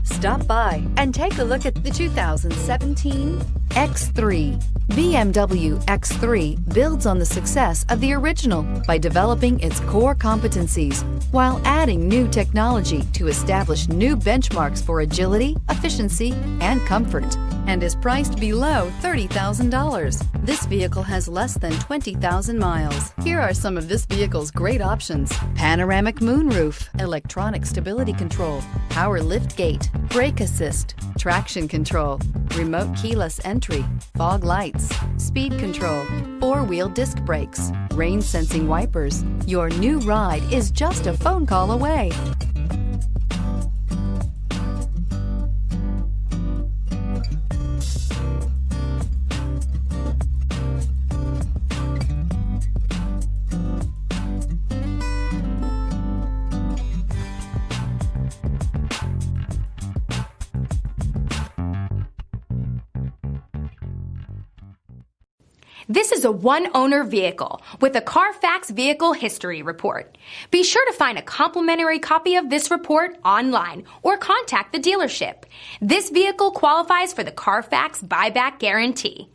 Stop by and take a look at the 2017 X3. BMW X3 builds on the success of the original by developing its core competencies while adding new technology to establish new benchmarks for agility, efficiency, and comfort, and is priced below $30,000. This vehicle has less than 20,000 miles. Here are some of this vehicle's great options: panoramic moonroof, electronic stability control, power lift gate, brake assist, traction control, remote keyless entry, fog lights, speed control, four-wheel disc brakes, rain sensing wipers. Your new ride is just a phone call away. This is a one-owner vehicle with a Carfax Vehicle History Report. Be sure to find a complimentary copy of this report online or contact the dealership. This vehicle qualifies for the Carfax Buyback Guarantee.